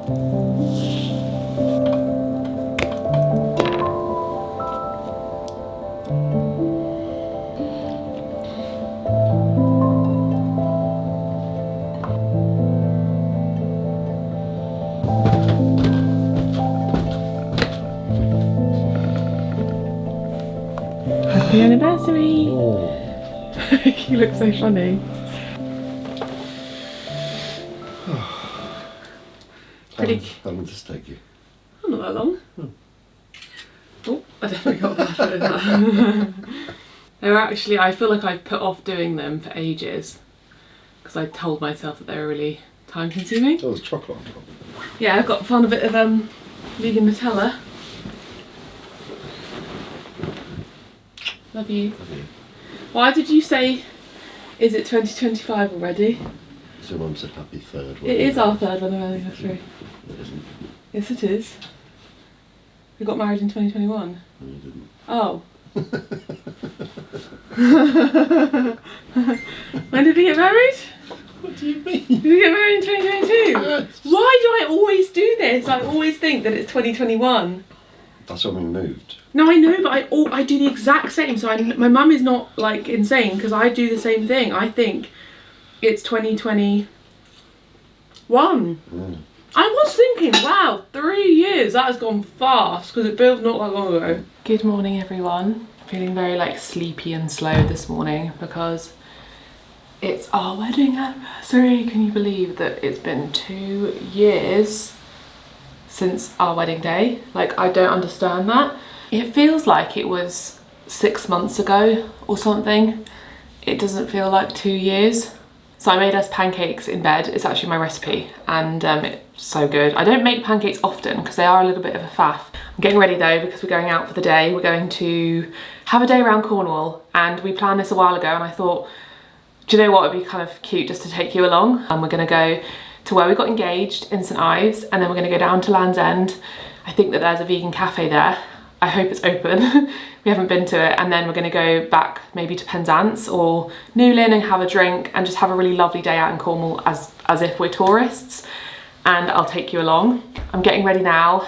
Happy anniversary! Oh. You look so funny. How long did this take you? Oh, not that long. Oh, I definitely got a bad foot in that. They were actually, I feel like I've put off doing them for ages because I told myself that they were really time consuming. Oh, there's chocolate on top. Yeah, I've found a bit of vegan Nutella. Love you. Love you. Why did you say, is it 2025 already? So Mum said happy third. It is our third wedding anniversary. It isn't. Yes, it is. We got married in 2021. No, you didn't. Oh. When did we get married? What do you mean? Did we get married in 2022? Yes. Why do I always do this? I always think that it's 2021. That's when we moved. No, I know, but I do the exact same. So my mum is not like insane because I do the same thing. I think it's 2021. Mm. I was thinking, wow, 3 years, that has gone fast because it feels not that long ago. Good morning, everyone. Feeling very like sleepy and slow this morning because it's our wedding anniversary. Can you believe that it's been 2 years since our wedding day? Like, I don't understand that. It feels like it was 6 months ago or something. It doesn't feel like 2 years. So I made us pancakes in bed. It's actually my recipe and it's so good. I don't make pancakes often because they are a little bit of a faff. I'm getting ready though because we're going out for the day. We're going to have a day around Cornwall and we planned this a while ago and I thought, do you know what, it'd be kind of cute just to take you along. And we're gonna go to where we got engaged in St Ives and then we're gonna go down to Land's End. I think that there's a vegan cafe there. I hope it's open. We haven't been to it. And then we're gonna go back maybe to Penzance or Newlyn and have a drink and just have a really lovely day out in Cornwall as if we're tourists. And I'll take you along. I'm getting ready now,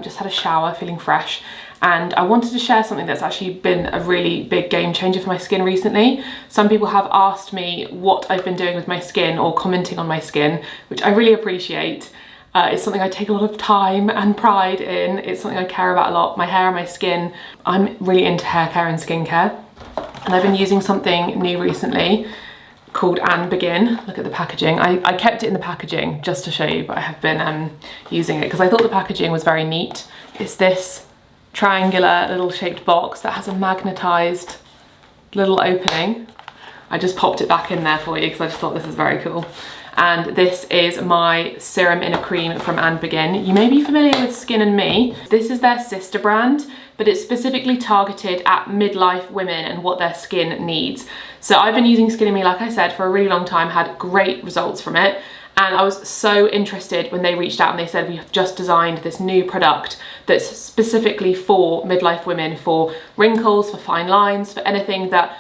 just had a shower, feeling fresh. And I wanted to share something that's actually been a really big game changer for my skin recently. Some people have asked me what I've been doing with my skin or commenting on my skin, which I really appreciate. It's something I take a lot of time and pride in. It's something I care about a lot, my hair and my skin. I'm really into hair care and skincare. And I've been using something new recently called And Begin. Look at the packaging. I kept it in the packaging just to show you, but I have been using it because I thought the packaging was very neat. It's this triangular little shaped box that has a magnetized little opening. I just popped it back in there for you because I just thought this is very cool. And this is my serum in a cream from And Begin. You may be familiar with Skin and Me. This is their sister brand, but it's specifically targeted at midlife women and what their skin needs. So I've been using Skin and Me, like I said, for a really long time, had great results from it. And I was so interested when they reached out and they said, we have just designed this new product that's specifically for midlife women, for wrinkles, for fine lines, for anything that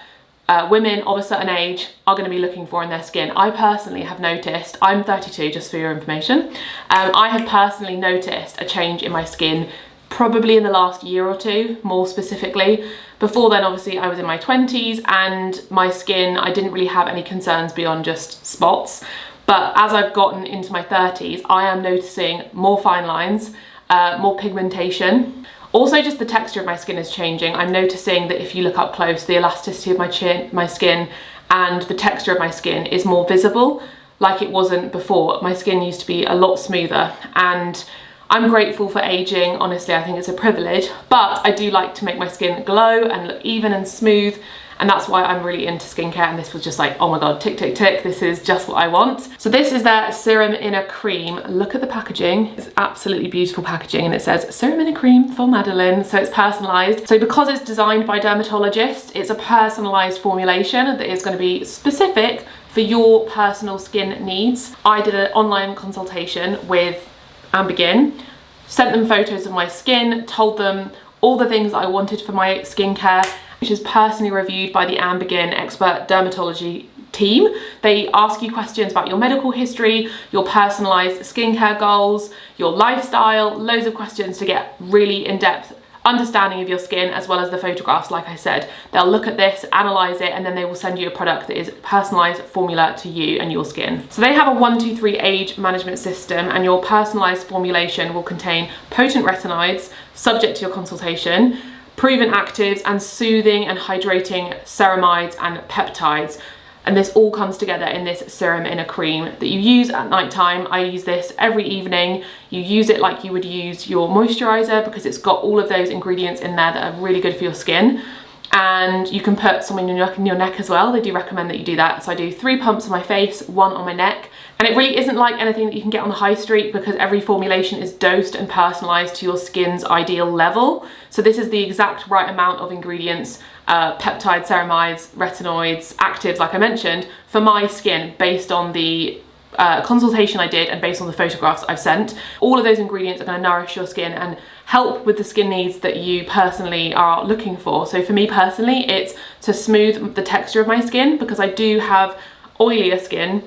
women of a certain age are going to be looking for in their skin. I personally have noticed, I'm 32 just for your information, I have personally noticed a change in my skin probably in the last year or two, more specifically. Before then, obviously, I was in my 20s and my skin, I didn't really have any concerns beyond just spots. But as I've gotten into my 30s, I am noticing more fine lines, more pigmentation. Also, just the texture of my skin is changing. I'm noticing that if you look up close, the elasticity of my skin and the texture of my skin is more visible, like it wasn't before. My skin used to be a lot smoother, and I'm grateful for aging. Honestly, I think it's a privilege, but I do like to make my skin glow and look even and smooth. And that's why I'm really into skincare, and this was just like, oh my god, tick, tick, tick, this is just what I want. So this is their serum in a cream. Look at the packaging. It's absolutely beautiful packaging, and it says serum in a cream for Madeleine, so it's personalized. So because it's designed by dermatologists, it's a personalized formulation that is going to be specific for your personal skin needs. I did an online consultation with And Begin, sent them photos of my skin, told them all the things I wanted for my skincare, which is personally reviewed by the And Begin expert dermatology team. They ask you questions about your medical history, your personalised skincare goals, your lifestyle, loads of questions to get really in-depth understanding of your skin, as well as the photographs. Like I said, they'll look at this, analyze it, and then they will send you a product that is personalized formula to you and your skin. So they have a 1, 2, 3 age management system, and your personalized formulation will contain potent retinoids, subject to your consultation, proven actives, and soothing and hydrating ceramides and peptides. And this all comes together in this serum in a cream that you use at night time. I use this every evening. You use it like you would use your moisturizer, because it's got all of those ingredients in there that are really good for your skin. And you can put some in your neck as well. They do recommend that you do that. So I do 3 pumps on my face, 1 on my neck. And it really isn't like anything that you can get on the high street, because every formulation is dosed and personalized to your skin's ideal level. So this is the exact right amount of ingredients, peptides, ceramides, retinoids, actives, like I mentioned, for my skin, based on the consultation I did and based on the photographs I've sent. All of those ingredients are going to nourish your skin and help with the skin needs that you personally are looking for. So for me personally, it's to smooth the texture of my skin, because I do have oilier skin,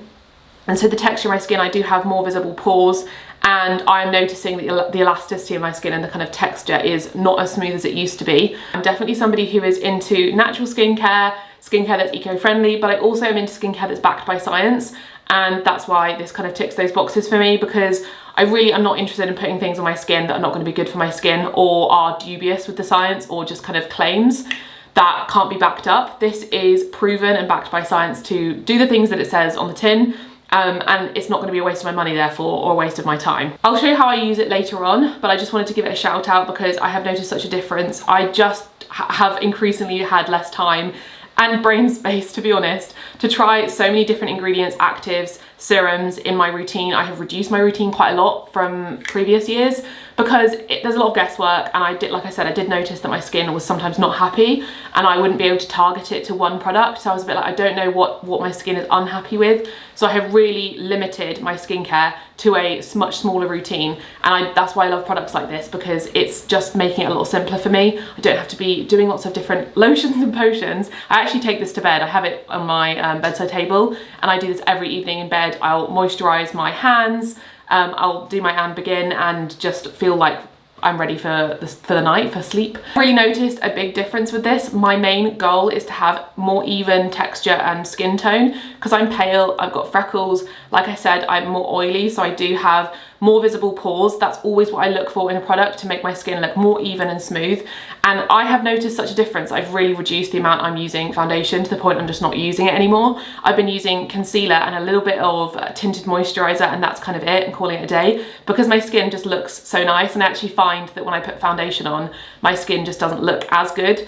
and so the texture of my skin, I do have more visible pores, and I'm noticing that the elasticity of my skin and the kind of texture is not as smooth as it used to be. I'm definitely somebody who is into natural skincare that's eco-friendly, but I also am into skincare that's backed by science. And that's why this kind of ticks those boxes for me, because I really am not interested in putting things on my skin that are not going to be good for my skin, or are dubious with the science, or just kind of claims that can't be backed up. This is proven and backed by science to do the things that it says on the tin. And it's not going to be a waste of my money, therefore, or a waste of my time. I'll show you how I use it later on, but I just wanted to give it a shout out because I have noticed such a difference. I just have increasingly had less time and brain space, to be honest, to try so many different ingredients, actives, serums in my routine. I have reduced my routine quite a lot from previous years, because there's a lot of guesswork, and like I said, I did notice that my skin was sometimes not happy, and I wouldn't be able to target it to one product. So I was a bit like, I don't know what my skin is unhappy with. So I have really limited my skincare to a much smaller routine, and that's why I love products like this, because it's just making it a lot simpler for me. I don't have to be doing lots of different lotions and potions. I actually take this to bed. I have it on my bedside table, and I do this every evening in bed. I'll moisturize my hands, I'll do my and begin, and just feel like I'm ready for the night, for sleep. I really noticed a big difference with this. My main goal is to have more even texture and skin tone, because I'm pale, I've got freckles. Like I said, I'm more oily, so I do have more visible pores. That's always what I look for in a product, to make my skin look more even and smooth. And I have noticed such a difference. I've really reduced the amount I'm using foundation, to the point I'm just not using it anymore. I've been using concealer and a little bit of tinted moisturizer, and that's kind of it, and calling it a day, because my skin just looks so nice. And I actually find that when I put foundation on, my skin just doesn't look as good.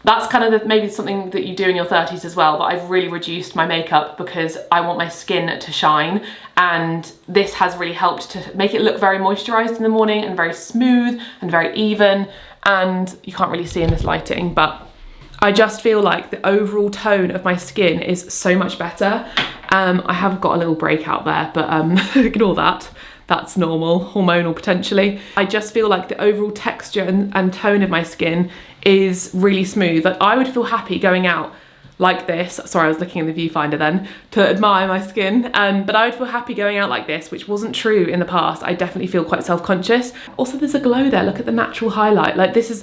That's kind of maybe something that you do in your 30s as well, but I've really reduced my makeup because I want my skin to shine, and this has really helped to make it look very moisturized in the morning, and very smooth and very even. And you can't really see in this lighting, but I just feel like the overall tone of my skin is so much better. I have got a little breakout there, but ignore that. That's normal, hormonal potentially. I just feel like the overall texture and tone of my skin is really smooth. Like, I would feel happy going out like this. Sorry, I was looking in the viewfinder then to admire my skin. But I would feel happy going out like this, which wasn't true in the past. I definitely feel quite self-conscious. Also, there's a glow there. Look at the natural highlight. Like, this is,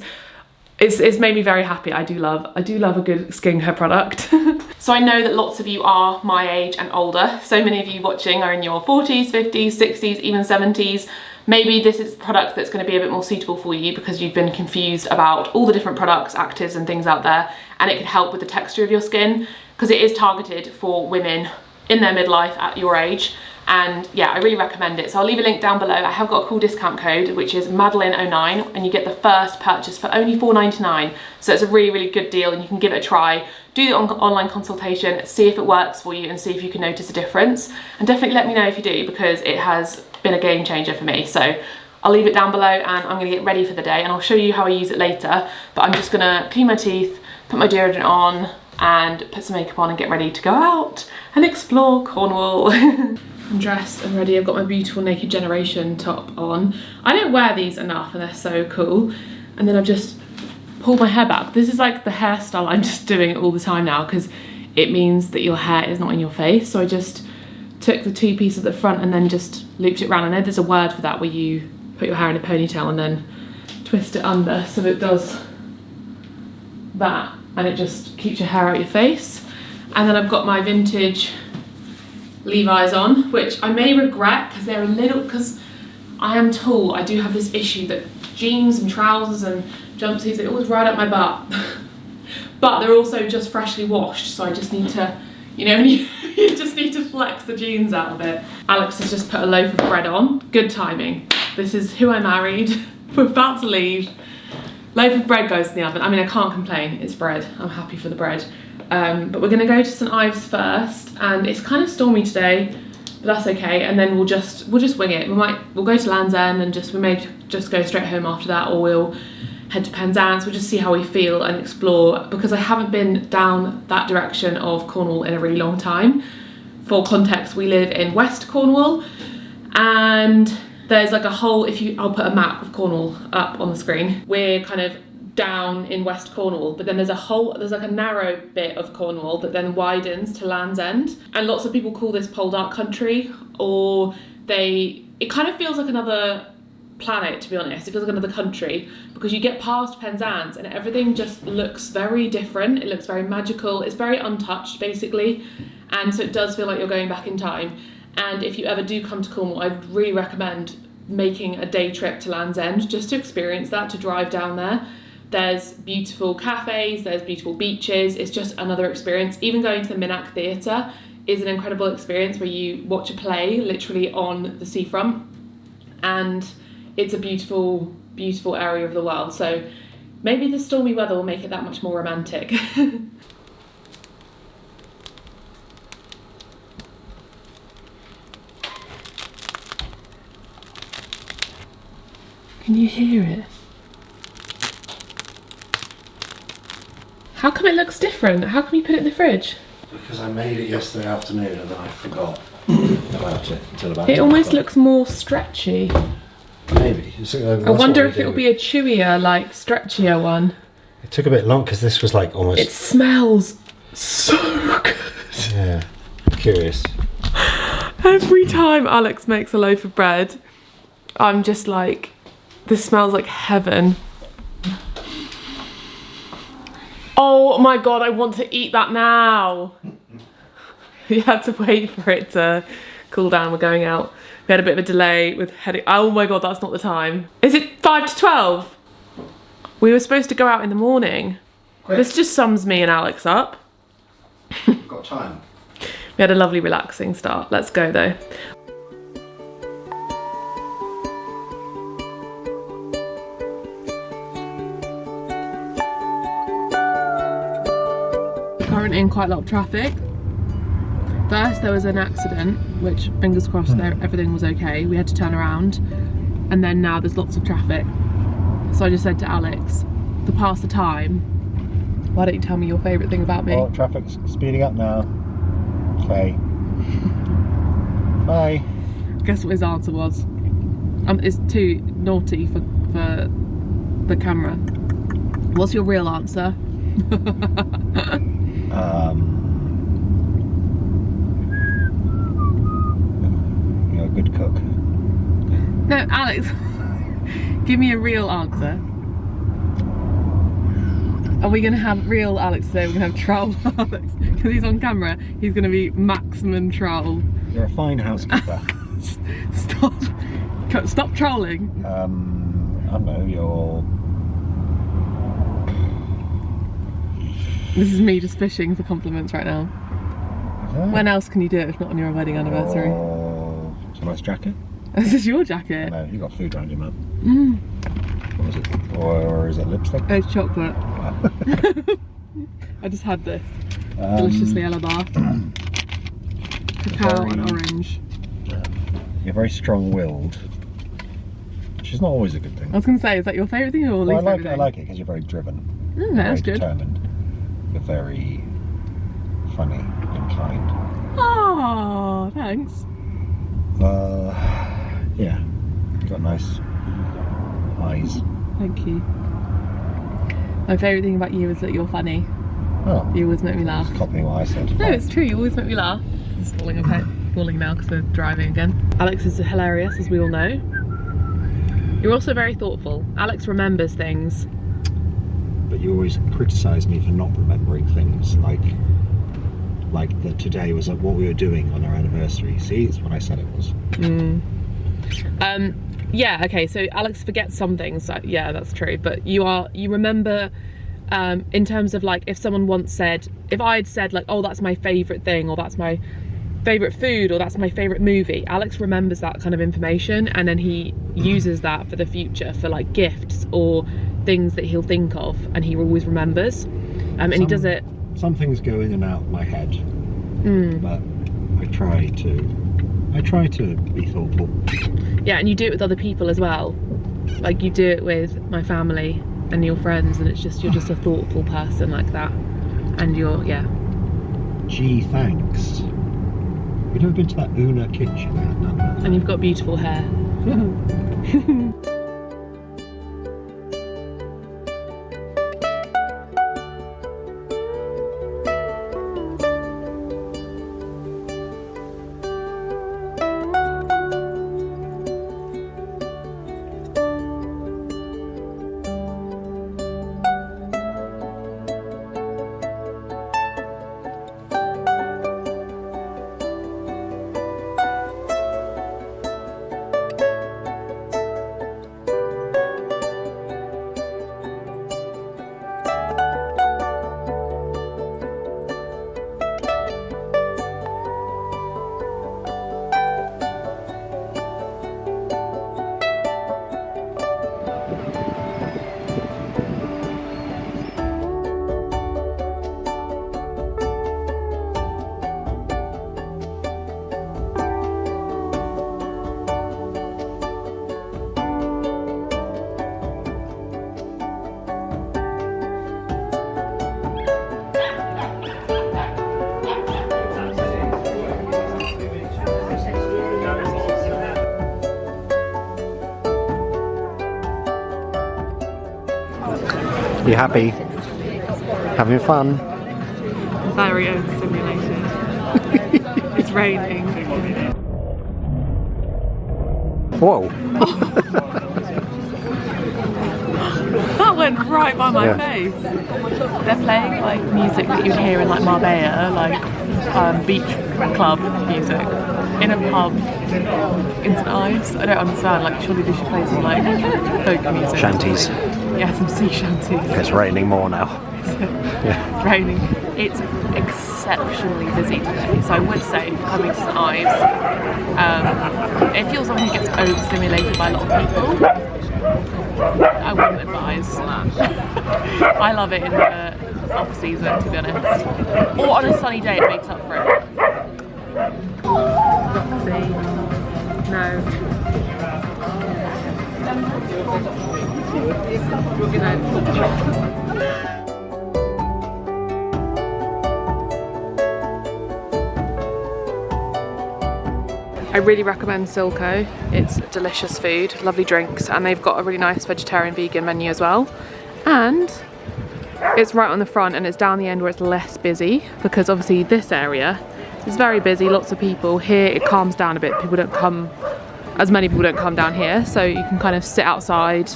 it's made me very happy. I do love a good skincare product. So I know that lots of you are my age and older. So many of you watching are in your 40s, 50s, 60s, even 70s. Maybe this is a product that's going to be a bit more suitable for you, because you've been confused about all the different products, actives and things out there, and it can help with the texture of your skin, because it is targeted for women in their midlife at your age. And yeah, I really recommend it. So I'll leave a link down below. I have got a cool discount code, which is Madeleine09, and you get the first purchase for only £4.99. So it's a really, really good deal, and you can give it a try. Do the online consultation, see if it works for you, and see if you can notice a difference. And definitely let me know if you do, because it has been a game changer for me. So I'll leave it down below, and I'm gonna get ready for the day, and I'll show you how I use it later. But I'm just gonna clean my teeth, put my deodorant on, and put some makeup on, and get ready to go out and explore Cornwall. I'm dressed and ready. I've got my beautiful Naked Generation top on. I don't wear these enough, and they're so cool. And then I've just pulled my hair back. This is like the hairstyle I'm just doing all the time now, because it means that your hair is not in your face. So I just took the 2 pieces at the front and then just looped it around. I know there's a word for that where you put your hair in a ponytail and then twist it under so that it does that and it just keeps your hair out your face. And then I've got my vintage Levi's on, which I may regret because they're a little, because I am tall, I do have this issue that jeans and trousers and jumpsuits, they always ride up my butt. But they're also just freshly washed, so I just need to, you know, you just need to flex the jeans out of it. Alex has just put a loaf of bread on. Good timing. This is who I married. We're about to leave. Loaf of bread goes in the oven. I mean, I can't complain, it's bread. I'm happy for the bread. But we're gonna go to St Ives first, and it's kind of stormy today, but that's okay. And then we'll just wing it. We'll go to Land's End and we may just go straight home after that, or we'll head to Penzance. We'll just see how we feel and explore, because I haven't been down that direction of Cornwall in a really long time. For context, we live in West Cornwall, and there's like a whole, I'll put a map of Cornwall up on the screen. We're kind of down in West Cornwall, but then there's like a narrow bit of Cornwall that then widens to Land's End. And lots of people call this Poldark country, or it kind of feels like another planet, to be honest. It feels like another country, because you get past Penzance and everything just looks very different. It looks very magical. It's very untouched, basically. And so it does feel like you're going back in time. And if you ever do come to Cornwall, I'd really recommend making a day trip to Land's End just to experience that, to drive down there. There's beautiful cafes, there's beautiful beaches. It's just another experience. Even going to the Minack Theatre is an incredible experience where you watch a play literally on the seafront. And it's a beautiful, beautiful area of the world. So maybe the stormy weather will make it that much more romantic. Can you hear it? How come it looks different? How come you put it in the fridge? Because I made it yesterday afternoon and then I forgot about it until about It almost looks more stretchy. Maybe. I wonder if it'll be a chewier, like stretchier one. It took a bit long because this was like almost... It smells so good. Yeah, I'm curious. Every time Alex makes a loaf of bread, I'm just like, this smells like heaven. Oh my God, I want to eat that now. We had to wait for it to cool down. We're going out. We had a bit of a delay with heading. Oh my God, that's not the time. Is it 5 to 12? We were supposed to go out in the morning. Quick. This just sums me and Alex up. Got time. We had a lovely relaxing start. Let's go though. Currently in quite a lot of traffic. First there was an accident, which fingers crossed everything was okay. We had to turn around, and then now there's lots of traffic. So I just said to Alex, to pass the time, why don't you tell me your favourite thing about me? Oh, traffic's speeding up now. Okay. Bye. Guess what his answer was? It's too naughty for the camera. What's your real answer? You're a good cook. No, Alex, give me a real answer. Are we going to have real Alex today? We're going to have troll Alex. Because he's on camera, he's going to be maximum troll. You're a fine housekeeper. Stop trolling. I don't know, you're... This is me just fishing for compliments right now. When else can you do it if not on your wedding anniversary? Oh, it's a nice jacket. This is your jacket. No, you got food around your mouth. Mm. What is it? Or is it lipstick? It's chocolate. I just had this deliciously yellow bar. Cacao and orange. You're very strong-willed, which is not always a good thing. I was going to say, is that your favourite thing or least favourite thing? I like it because you're very driven. Okay, that's good. Determined. You're very funny and kind. Oh, thanks. Yeah, you've got nice eyes. Thank you. My favourite thing about you is that you're funny. Oh. You always make me laugh. Just copying what I said. No, it's true. You always make me laugh. It's falling now because we're driving again. Alex is hilarious, as we all know. You're also very thoughtful. Alex remembers things. But you always criticise me for not remembering things, like that today was what we were doing on our anniversary. See, it's what I said it was. Yeah, okay, so Alex forgets some things, yeah, that's true, but you remember, in terms of like, if someone once said, if I'd said like, oh, that's my favourite thing, or that's my favourite food, or that's my favourite movie, Alex remembers that kind of information, and then he uses that for the future, for like gifts, or things that he'll think of, and he always remembers, and he does it. Some things go in and out of my head, but I try to be thoughtful. Yeah, and you do it with other people as well. Like you do it with my family and your friends, and it's just, you're just a thoughtful person like that. And you're, yeah. Gee, thanks. You've never been to that Una kitchen? And you've got beautiful hair. You happy? Having fun? Very overstimulated. It's raining. Whoa! That went right by my face. They're playing like music that you'd hear in like Marbella, like beach club music, in a pub in St Ives. I don't understand. Like, surely they should play some like folk music. Shanties. Yeah, some sea shanties. It's raining more now. Yeah. It's raining. It's exceptionally busy today, so I would say coming to St Ives, if you're someone who gets overstimulated by a lot of people, I wouldn't advise that. I love it in the off season, to be honest, or on a sunny day it makes up for it. Roxy, no. I really recommend Silco. It's delicious food, lovely drinks, and they've got a really nice vegetarian vegan menu as well. And it's right on the front, and it's down the end where it's less busy, because obviously this area is very busy, lots of people. Here it calms down a bit, as many people don't come down here, so you can kind of sit outside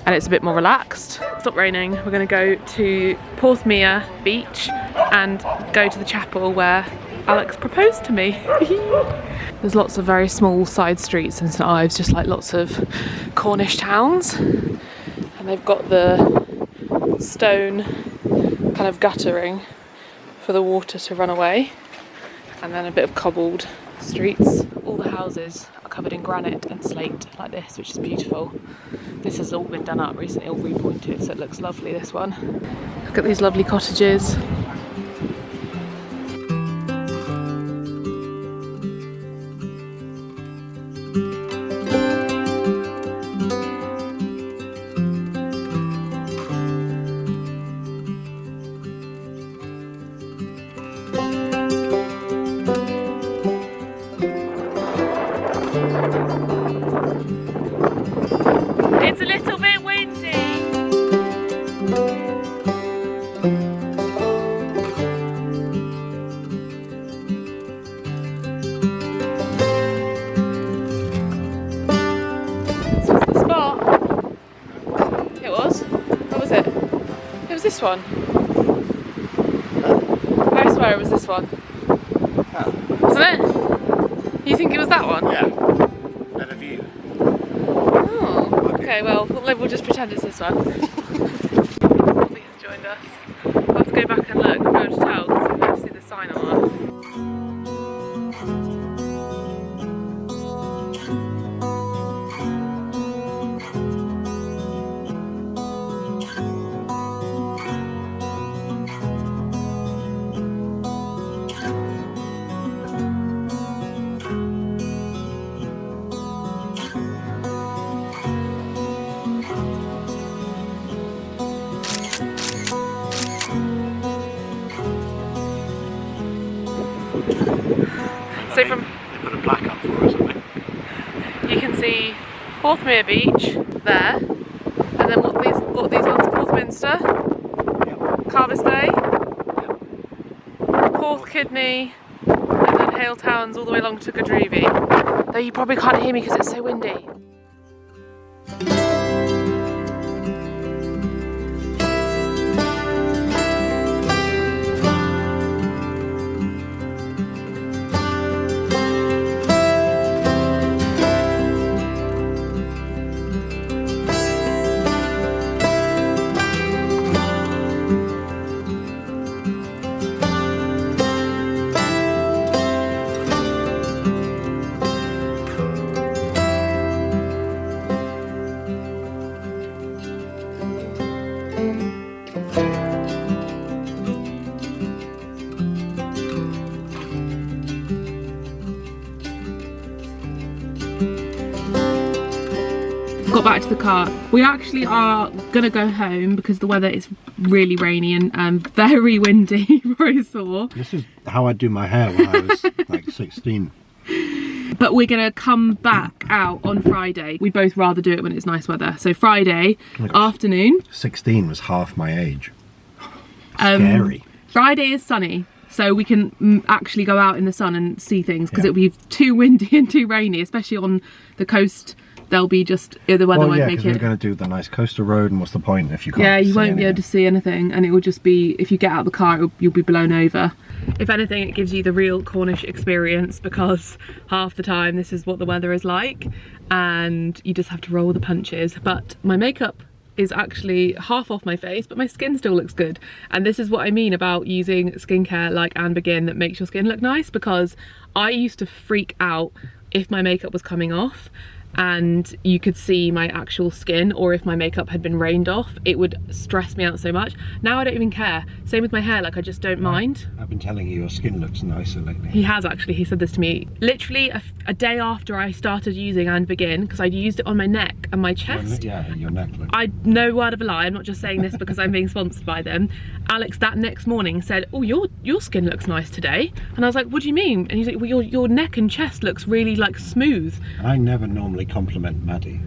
and it's a bit more relaxed. Stop raining, we're going to go to Porthmeor Beach and go to the chapel where Alex proposed to me. There's lots of very small side streets in St Ives, just like lots of Cornish towns, and they've got the stone kind of guttering for the water to run away, and then a bit of cobbled streets. All the houses are covered in granite and slate like this, which is beautiful. This has all been done up recently, all repointed, so it looks lovely, this one. Look at these lovely cottages. It's a little bit windy. this one? I swear it was this one. Oh. Wasn't it? You think it was that one? Yeah. Better view. Oh, okay, well, we'll just pretend it's this one. Olivia has joined us. We'll have to go back and look. I'm going to tell because we don't see the sign on that. So from they put a plaque up for us, haven't they? you can see Porthmere Beach there, and then what these ones? Porthminster, Carvis Bay, Porth Kidney, and then Hale Towns all the way along to Gadreevy. Though you probably can't hear me because it's so windy. Got back to the car. We actually are gonna go home because the weather is really rainy and very windy, very sore. This is how I do my hair when I was like 16. But we're gonna come back out on Friday. We'd both rather do it when it's nice weather. So Friday afternoon. 16 was half my age. Scary. Friday is sunny, so we can actually go out in the sun and see things because it'll be too windy and too rainy, especially on the coast. There'll be just the weather won't make it. We're going to do the nice coastal road, and what's the point if you can't? Yeah, you won't be able to see anything, and it will just be, if you get out of the car, you'll be blown over. If anything, it gives you the real Cornish experience because half the time this is what the weather is like, and you just have to roll with the punches. But my makeup is actually half off my face, but my skin still looks good. And this is what I mean about using skincare like Anne Begin that makes your skin look nice, because I used to freak out if my makeup was coming off and you could see my actual skin, or if my makeup had been rained off, it would stress me out so much. Now I don't even care. Same with my hair, like I just don't mind. I've been telling you your skin looks nicer lately. He has actually, he said this to me literally a day after I started using Anne Begin, because I'd used it on my neck and my chest. Yeah, your neck looks. No word of a lie, I'm not just saying this because I'm being sponsored by them. Alex that next morning said, oh, your skin looks nice today. And I was like, what do you mean? And he's like, well, your neck and chest looks really like smooth. I never normally compliment Maddie.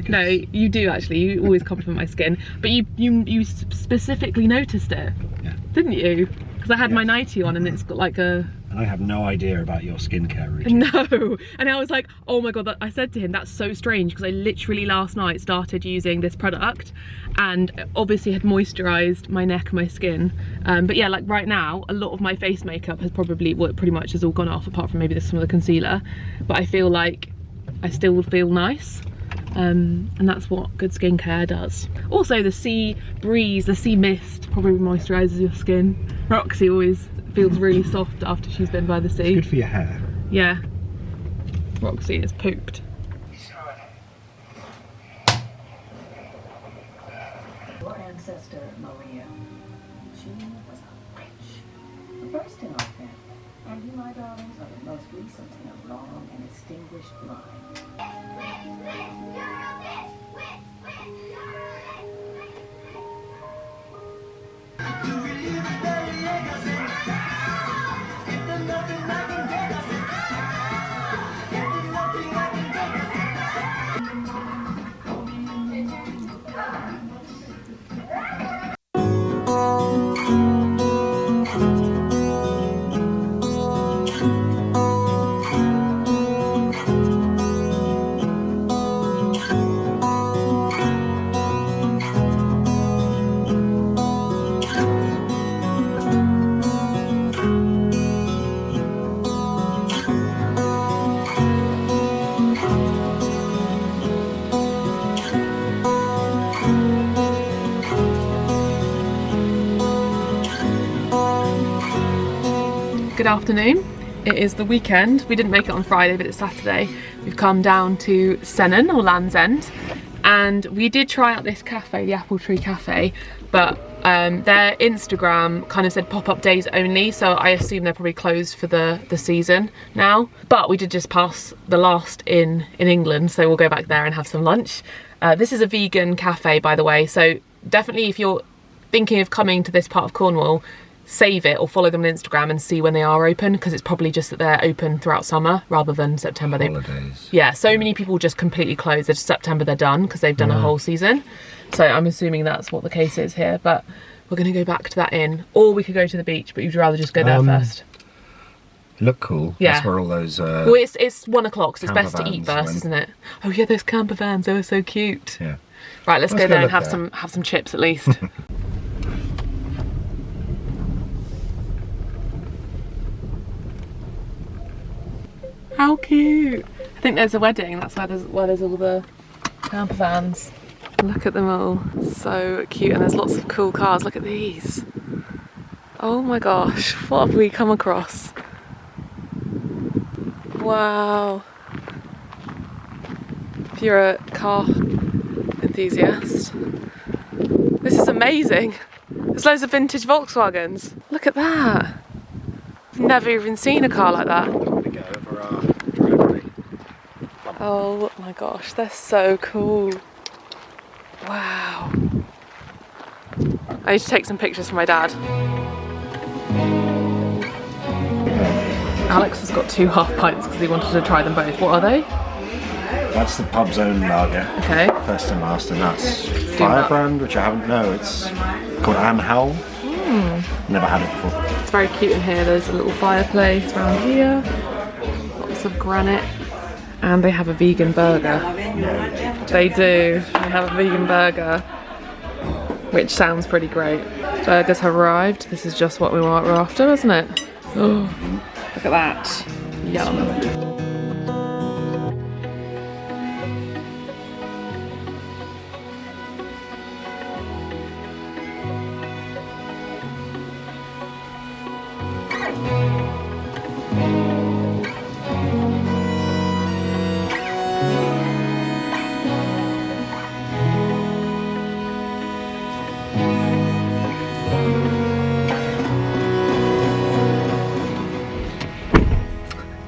No, you do actually. You always compliment my skin, but you specifically noticed it, didn't you? Because I had my nightie on and it's got like a... And I have no idea about your skincare routine. No, and I was like, oh my god, I said to him, that's so strange, because I literally last night started using this product and obviously had moisturised my neck and my skin. But yeah, like right now, a lot of my face makeup has probably, well, it pretty much has all gone off, apart from maybe some of the concealer. But I feel like I still feel nice. And that's what good skincare does. Also the sea breeze, the sea mist probably moisturises your skin. Roxy always feels really soft after she's been by the sea. It's good for your hair. Yeah. Roxy is pooped. Your ancestor, Maria, she was a witch, the first in our family, and you, my darlings, are the most recent in a long and distinguished line. Good afternoon. It is the weekend. We didn't make it on Friday, but it's Saturday. We've come down to Sennen, or Land's End, and we did try out this cafe, the Apple Tree Cafe, but their Instagram kind of said pop-up days only, so I assume they're probably closed for the season now. But we did just pass the last in England, so we'll go back there and have some lunch. This is a vegan cafe, by the way, so definitely if you're thinking of coming to this part of Cornwall, save it or follow them on Instagram and see when they are open, because it's probably just that they're open throughout summer rather than September. Holidays. Yeah, so many people just completely close. It's September they're done because they've done a whole season. So I'm assuming that's what the case is here, but we're going to go back to that inn, or we could go to the beach, but you'd rather just go there first. Look cool. Yeah. That's where all those well, it's 1 o'clock, so it's best to eat first, went. isn't it? Oh yeah, those camper vans, they were so cute. Yeah. Right, let's go there and have there. some chips at least. How cute! I think there's a wedding. That's why there's all the camper vans. Look at them all, so cute, and there's lots of cool cars. Look at these. Oh my gosh, what have we come across? Wow. If you're a car enthusiast, this is amazing. There's loads of vintage Volkswagens. Look at that. I've never even seen a car like that. Oh my gosh, they're so cool. Wow. I need to take some pictures for my dad. Alex has got 2 half pints because he wanted to try them both. What are they? That's the pub's own lager. Okay. First and last, and that's Firebrand, which I haven't know. It's called Anne Howell. Never had it before. It's very cute in here. There's a little fireplace around here. Lots of granite. And they have a vegan burger. They do. They have a vegan burger, which sounds pretty great. Burgers have arrived. This is just what we were after, isn't it? Oh, look at that. Yum.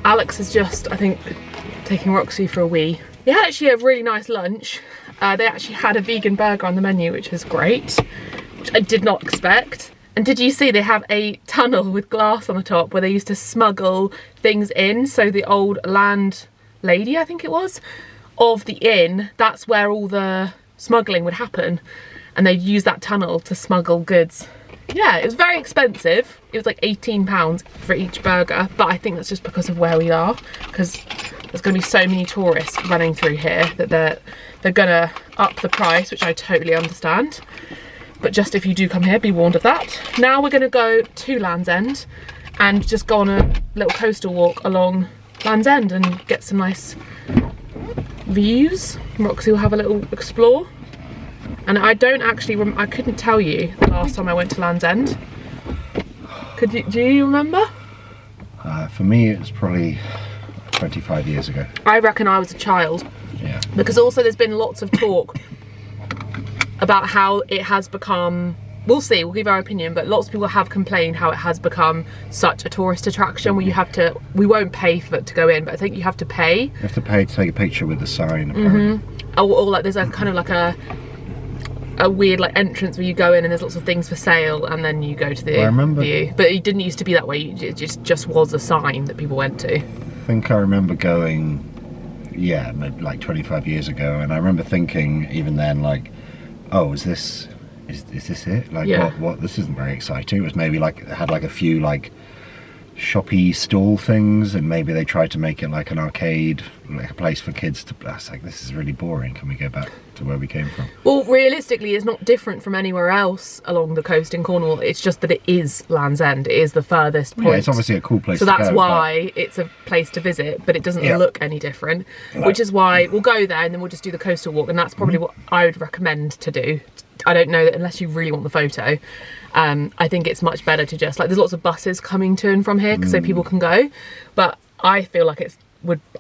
Alex is just, I think, taking Roxy for a wee. They had actually a really nice lunch. They actually had a vegan burger on the menu, which was great, which I did not expect. And did you see they have a tunnel with glass on the top where they used to smuggle things in? So the old landlady, I think it was, of the inn, that's where all the smuggling would happen. And they'd use that tunnel to smuggle goods. Yeah, it was very expensive. It was like £18 for each burger, but I think that's just because of where we are, because there's going to be so many tourists running through here that they're going to up the price, which I totally understand. But just if you do come here, be warned of that. Now we're going to go to Land's End and just go on a little coastal walk along Land's End and get some nice views. Roxy will have a little explore. And I don't actually, I couldn't tell you the last time I went to Land's End. Do you remember? For me, it was probably 25 years ago. I reckon I was a child. Yeah. Because also there's been lots of talk about how it has become, we'll see, we'll give our opinion, but lots of people have complained how it has become such a tourist attraction where you have to, we won't pay for it to go in, but I think you have to pay. You have to pay to take a picture with the sign, apparently. Or like there's a kind of like a weird like entrance where you go in and there's lots of things for sale and then you go to the view. But it didn't used to be that way, it just was a sign that people went to. I think I remember going, yeah, like 25 years ago, and I remember thinking even then, like, oh, is this it? Like, yeah. what this isn't very exciting. It was maybe like, it had like a few like shoppy stall things, and maybe they tried to make it like an arcade, like a place for kids to, I was like, this is really boring, can we go back to where we came from? Well, realistically, it's not different from anywhere else along the coast in Cornwall, it's just that it is Land's End, it is the furthest point. Yeah, it's obviously a cool place to go. So that's why it's a place to visit, but it doesn't look any different, which is why we'll go there and then we'll just do the coastal walk, and that's probably what I would recommend to do. I don't know that unless you really want the photo, I think it's much better to just, like, there's lots of buses coming to and from here so people can go, but I feel like it's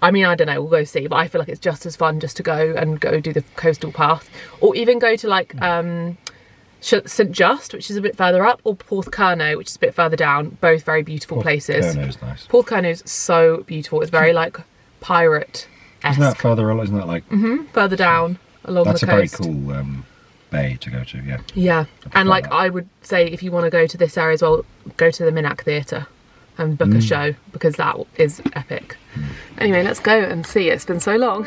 I mean, I don't know, we'll go see, but I feel like it's just as fun just to go do the coastal path, or even go to like St Just, which is a bit further up, or Porthcurno, which is a bit further down. Both very beautiful places. Porthcurno's nice. Porthcurno's so beautiful. It's very like pirate-esque. Isn't that further? Isn't that like further down along the coast? That's a very cool bay to go to. Yeah. Yeah, and like I would say, if you want to go to this area as well, go to the Minack Theatre and book a show, because that is epic. Anyway, let's go and see. It's been so long.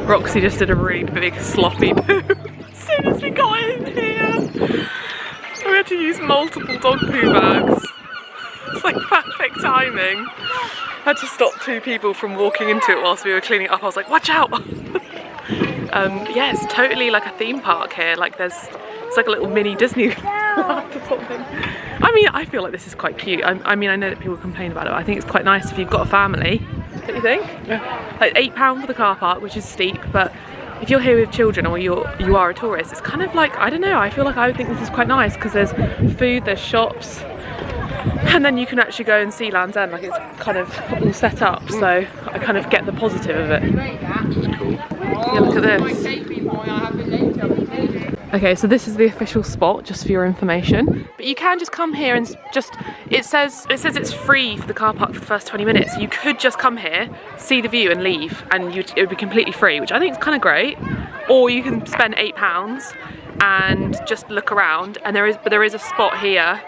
Roxy just did a really big sloppy poo as soon as we got in here. We had to use multiple dog poo bags. It's like perfect timing. I had to stop 2 people from walking into it whilst we were cleaning it up. I was like, watch out! Yeah, it's totally like a theme park here. Like it's like a little mini Disney land or something. I mean, I feel like this is quite cute. I mean, I know that people complain about it, but I think it's quite nice if you've got a family. Don't you think? Yeah. Like £8 for the car park, which is steep, but if you're here with children or you are a tourist, it's kind of like, I don't know, I feel like I would think this is quite nice because there's food, there's shops, and then you can actually go and see Land's End. Like, it's kind of all set up, so I kind of get the positive of it. That's cool. Yeah, look at this. Okay, so this is the official spot, just for your information. But you can just come here and just, it says it's free for the car park for the first 20 minutes. You could just come here, see the view and leave, and it would be completely free, which I think is kind of great. Or you can spend £8 and just look around, and there is a spot here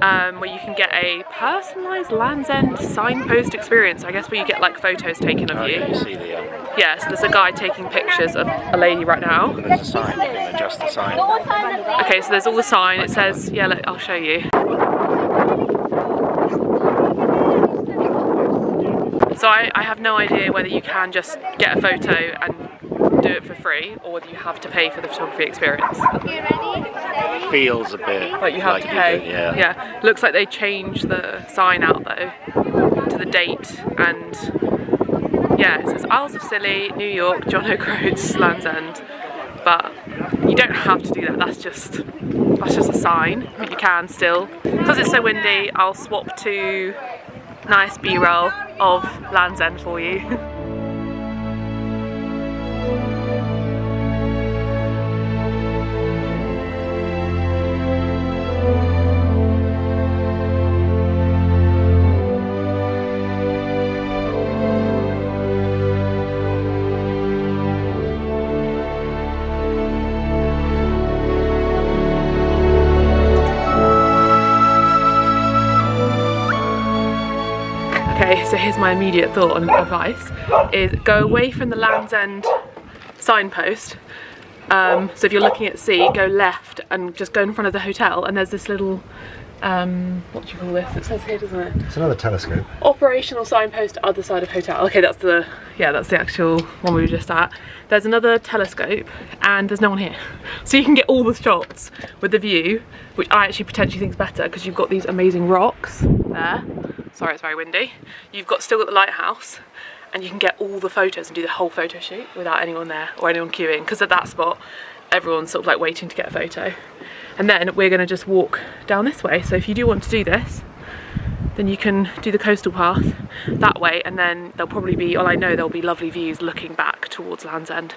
where you can get a personalised Land's End signpost experience, I guess, where you get like photos taken of you. Yeah, you see the yeah, so there's a guy taking pictures of a lady right now. there's a sign, you can adjust the sign. Okay, so there's all the sign, it says, yeah, look, I'll show you. So I have no idea whether you can just get a photo and do it for free, or whether you have to pay for the photography experience. It feels a bit Like you have to pay. do, yeah. Yeah. Looks like they changed the sign out though to the date, and yeah, it says Isles of Scilly, New York, John O'Groats, Land's End. But you don't have to do that. That's just a sign. But you can still. Because it's so windy, I'll swap to nice B-roll of Land's End for you. Okay, so here's my immediate thought and advice, is go away from the Land's End signpost. So if you're looking at sea, go left and just go in front of the hotel, and there's this little, what do you call this? It says here, doesn't it? It's another telescope. Operational signpost, other side of hotel. Okay, that's the actual one we were just at. There's another telescope and there's no one here. So you can get all the shots with the view, which I actually potentially think is better because you've got these amazing rocks there. Sorry, it's very windy. You've still got the lighthouse, and you can get all the photos and do the whole photo shoot without anyone there or anyone queuing, because at that spot everyone's sort of like waiting to get a photo. And then we're going to just walk down this way. So if you do want to do this, then you can do the coastal path that way, and then there'll probably be, well, I know there'll be lovely views looking back towards Land's End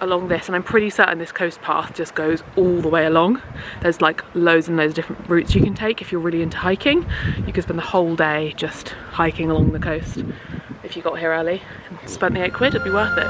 along this, and I'm pretty certain this coast path just goes all the way along. There's like loads and loads of different routes you can take if you're really into hiking. You could spend the whole day just hiking along the coast if you got here early and spent the £8, it'd be worth it.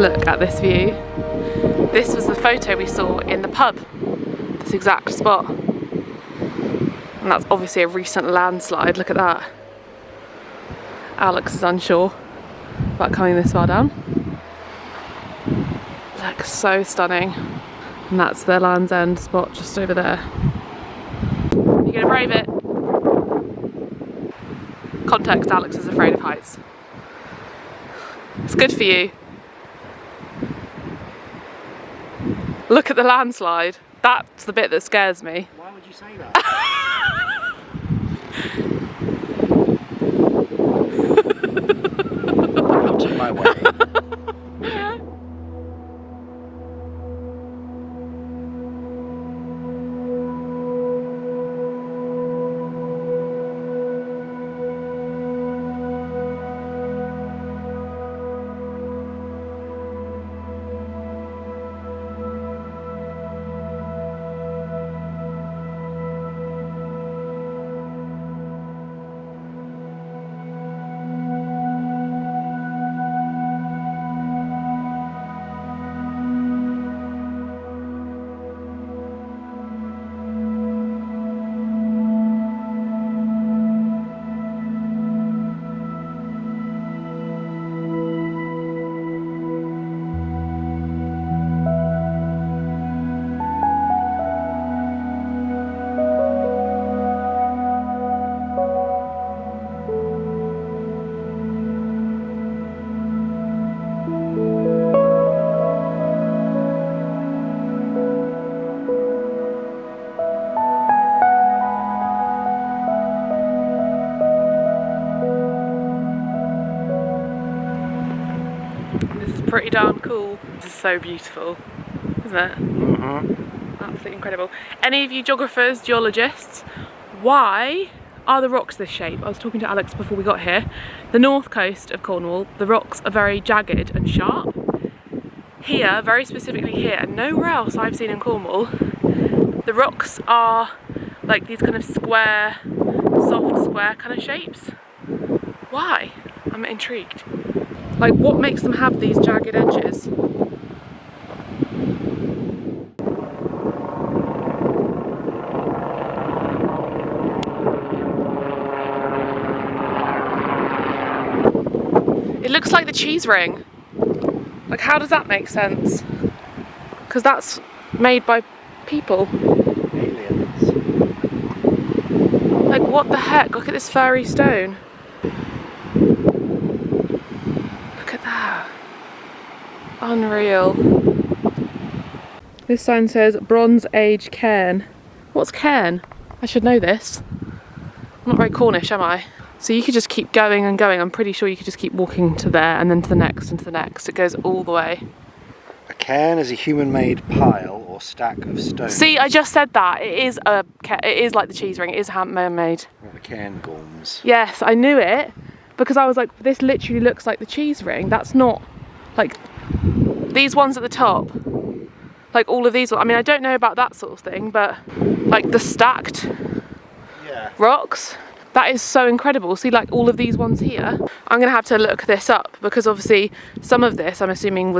look at this view. This was the photo we saw in the pub, this exact spot. And that's obviously a recent landslide, look at that. Alex is unsure about coming this far down. Looks so stunning. And that's the Land's End spot just over there. You're gonna brave it. Context, Alex is afraid of heights. It's good for you. Look at the landslide. That's the bit that scares me. Why would you say that? Out of my way. Pretty darn cool. This is so beautiful, isn't it? Mm-hmm. Absolutely incredible. Any of you geographers, geologists, why are the rocks this shape? I was talking to Alex before we got here. The north coast of Cornwall, the rocks are very jagged and sharp. Here, very specifically here, and nowhere else I've seen in Cornwall, the rocks are like these kind of square, soft square kind of shapes. Why? I'm intrigued. Like, what makes them have these jagged edges? It looks like the cheese ring. Like, how does that make sense? Because that's made by people. Aliens. Like, what the heck? Look at this furry stone. Unreal. This sign says Bronze Age cairn. What's cairn? I should know this. I'm not very Cornish, am I? So you could just keep going and going. I'm pretty sure you could just keep walking to there and then to the next and to the next. It goes all the way. A cairn is a human-made pile or stack of stones. See, I just said that. It is like the cheese ring. It is man-made. What the cairn gorms. Yes, I knew it because I was like, this literally looks like the cheese ring. That's not like these ones at the top. Like all of these. I mean, I don't know about that sort of thing, but like the stacked rocks. That is so incredible. See, like all of these ones here. I'm gonna have to look this up because obviously some of this I'm assuming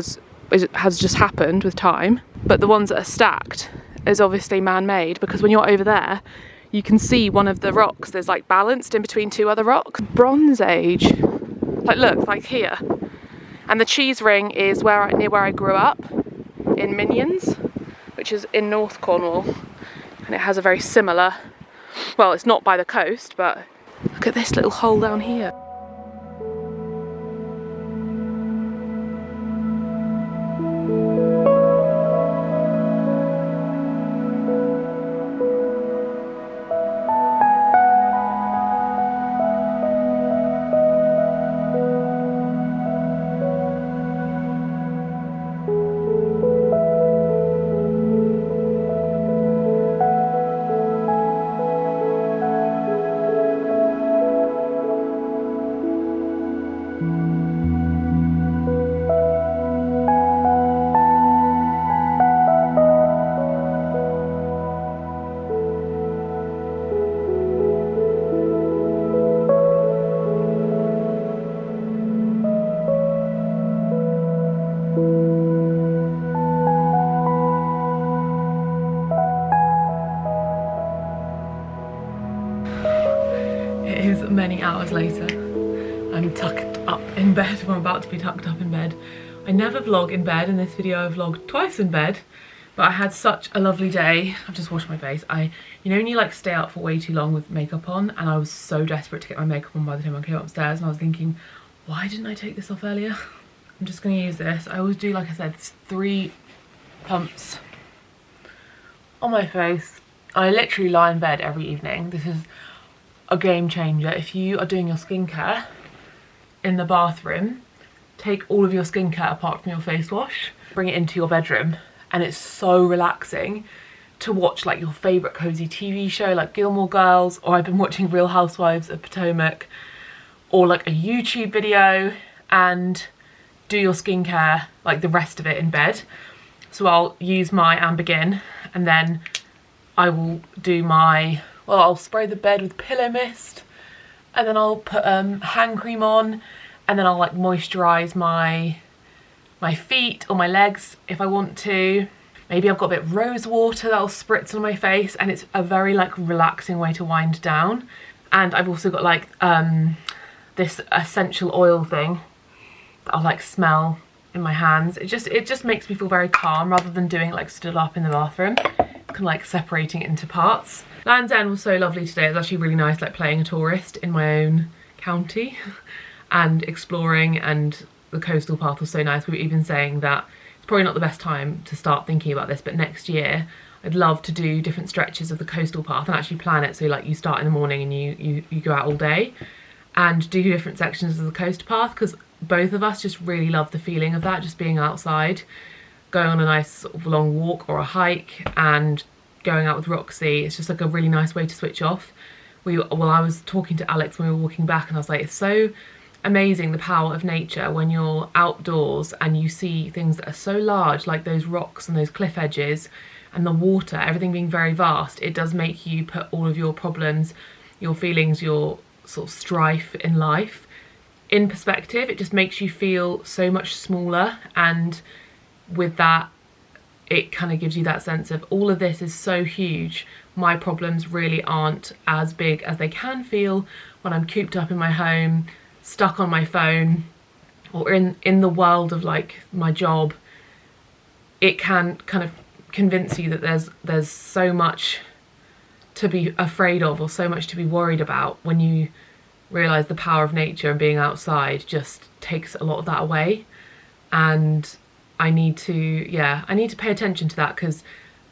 has just happened with time, but the ones that are stacked is obviously man-made because when you're over there you can see one of the rocks, there's like balanced in between two other rocks. Bronze Age. Like look, like here. And the cheese ring is near where I grew up in Minions, which is in North Cornwall, and it has a very similar, well, it's not by the coast, but look at this little hole down here. many hours later. I'm tucked up in bed. I'm about to be tucked up in bed. I never vlog in bed. In this video I vlogged twice in bed, but I had such a lovely day. I've just washed my face. You know when you like stay up for way too long with makeup on, and I was so desperate to get my makeup on by the time I came upstairs, and I was thinking, why didn't I take this off earlier? I'm just gonna use this. I always do, like I said, 3 pumps on my face. I literally lie in bed every evening. This is a game changer. If you are doing your skincare in the bathroom, take all of your skincare apart from your face wash, bring it into your bedroom, and it's so relaxing to watch like your favourite cozy TV show like Gilmore Girls, or I've been watching Real Housewives of Potomac, or like a YouTube video, and do your skincare, like the rest of it in bed. So I'll use my Begin, and then I will do my, well, I'll spray the bed with pillow mist, and then I'll put hand cream on, and then I'll like moisturise my feet or my legs if I want to. Maybe I've got a bit of rose water that I'll spritz on my face, and it's a very like relaxing way to wind down. And I've also got like this essential oil thing that I'll like smell in my hands. It just makes me feel very calm rather than doing it like stood up in the bathroom. Kind of like separating it into parts. Land's End was so lovely today. It was actually really nice like playing a tourist in my own county and exploring, and the coastal path was so nice. We were even saying that it's probably not the best time to start thinking about this, but next year I'd love to do different stretches of the coastal path and actually plan it so like you start in the morning and you go out all day and do different sections of the coast path, because both of us just really love the feeling of that, just being outside, going on a nice sort of long walk or a hike and going out with Roxy. It's just like a really nice way to switch off. I was talking to Alex when we were walking back, and I was like, it's so amazing the power of nature when you're outdoors and you see things that are so large, like those rocks and those cliff edges and the water, everything being very vast. It does make you put all of your problems, your feelings, your sort of strife in life in perspective. It just makes you feel so much smaller, and with that it kind of gives you that sense of all of this is so huge. My problems really aren't as big as they can feel when I'm cooped up in my home, stuck on my phone, or in the world of like my job. It can kind of convince you that there's so much to be afraid of or so much to be worried about, when you realise the power of nature and being outside just takes a lot of that away. And I need to pay attention to that, because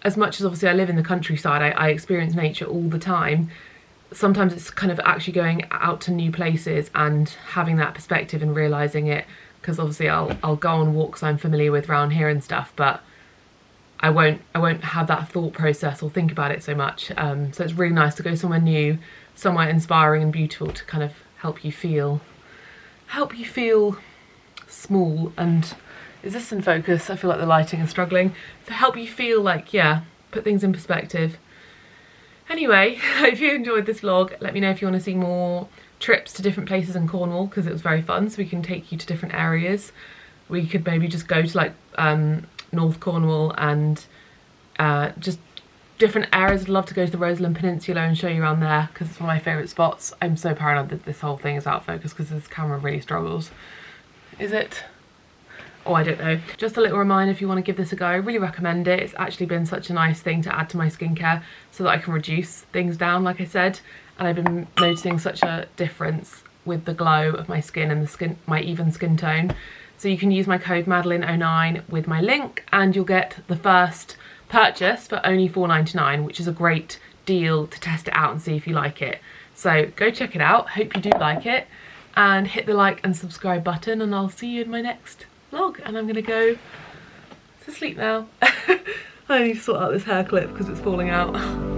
as much as obviously I live in the countryside, I experience nature all the time. Sometimes it's kind of actually going out to new places and having that perspective and realising it, because obviously I'll go on walks I'm familiar with around here and stuff, but I won't have that thought process or think about it so much. So it's really nice to go somewhere new, somewhere inspiring and beautiful, to kind of help you feel small. And is this in focus? I feel like the lighting is struggling. To help you feel like, yeah, put things in perspective. Anyway, I hope you enjoyed this vlog. Let me know if you want to see more trips to different places in Cornwall, because it was very fun, so we can take you to different areas. We could maybe just go to like North Cornwall and just different areas. I'd love to go to the Roseland Peninsula and show you around there, because it's one of my favourite spots. I'm so paranoid that this whole thing is out of focus because this camera really struggles. Is it? Oh, I don't know. Just a little reminder, if you want to give this a go, I really recommend it. It's actually been such a nice thing to add to my skincare so that I can reduce things down, like I said. And I've been noticing such a difference with the glow of my skin and my even skin tone. So you can use my code Madeleine09 with my link, and you'll get the first purchase for only $4.99, which is a great deal to test it out and see if you like it. So go check it out. Hope you do like it, and hit the like and subscribe button, and I'll see you in my next vlog. And I'm gonna go to sleep now. I need to sort out this hair clip because it's falling out.